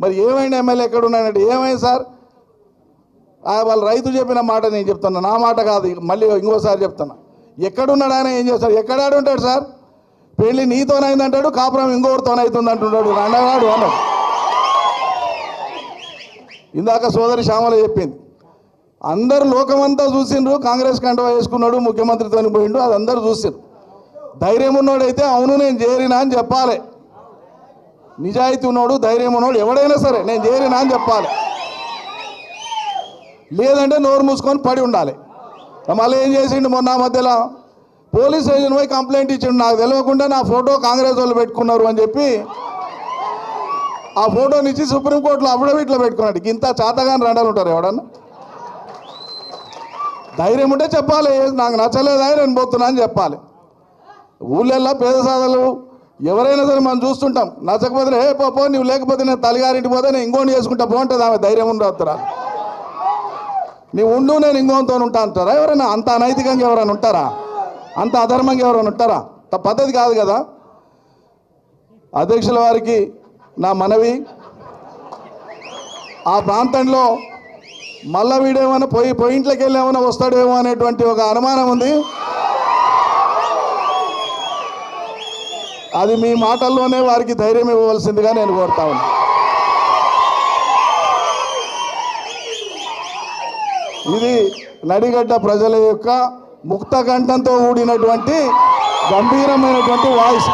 మరి ఏమైనా ఎమ్మెల్యే ఎక్కడ ఉన్నాడంటే ఏమైంది సార్ వాళ్ళ రైతు చెప్పిన మాట నేను చెప్తున్నా, నా మాట కాదు, మళ్ళీ ఇంకోసారి చెప్తున్నా. ఎక్కడున్నాడు ఆయన, ఏం చేస్తాడు, ఎక్కడాడు ఉంటాడు సార్? పెళ్ళి నీతోనైందంటాడు, కాపురం ఇంకొకరితోనైతుంది అంటున్నాడు, రండగాడు అన్నాడు. ఇందాక సోదరి శ్యామల చెప్పింది, అందరు లోకమంతా చూసిండ్రు, కాంగ్రెస్ కండువా వేసుకున్నాడు, ముఖ్యమంత్రితో పోయిండు, అది అందరూ చూసిండ్రు. ధైర్యం ఉన్నోడైతే అవును నేను చేరినా అని చెప్పాలి. నిజాయితీ ఉన్నాడు, ధైర్యం ఉన్నాడు ఎవడైనా సరే నేను చేరినా అని చెప్పాలి. లేదంటే నోరు మూసుకొని పడి ఉండాలి. మళ్ళీ ఏం చేసిండు, మొన్న మధ్యలో పోలీస్ స్టేషన్ పోయి కంప్లైంట్ ఇచ్చిండు, నాకు తెలియకుండా నా ఫోటో కాంగ్రెస్ వాళ్ళు పెట్టుకున్నారు అని చెప్పి ఆ ఫోటోని ఇచ్చి సుప్రీంకోర్టులో అఫిడవిట్లో పెట్టుకున్నాడు. ఇంత చాతగాని రండాలు ఉంటారు ఎవడన్నా? ధైర్యం ఉంటే చెప్పాలి, నాకు నచ్చలేదా నేను పోతున్నా అని చెప్పాలి. ఊళ్ళల్లో పేద సాధలు ఎవరైనా సరే మనం చూస్తుంటాం, నచ్చకపోతే ఏ పో నువ్వు లేకపోతే నేను తల్లిగారింటికి పోతే నేను ఇంకోటి చేసుకుంటా బాగుంటుంది, ఆమె ధైర్యం ఉండవుతారా? నీవు ఉండు నేను ఇంకోతో ఉంటా అంటారా ఎవరైనా? అంత అనైతికంగా ఎవరైనా ఉంటారా? అంత అధర్మంగా ఎవరైనా ఉంటారా? పద్ధతి కాదు కదా. అధ్యక్షుల వారికి నా మనవి, ఆ ప్రాంతంలో మళ్ళా వీడేమైనా పోయింట్లోకి వెళ్ళి ఏమైనా వస్తాడేమో అనేటువంటి ఒక అనుమానం ఉంది. అది మీ మాటల్లోనే వారికి ధైర్యం ఇవ్వవలసిందిగా నేను కోరుతా ఉన్నా. ఇది నడిగడ్డ ప్రజల యొక్క ముక్త కంఠంతో కూడినటువంటి గంభీరమైనటువంటి వాయిస్.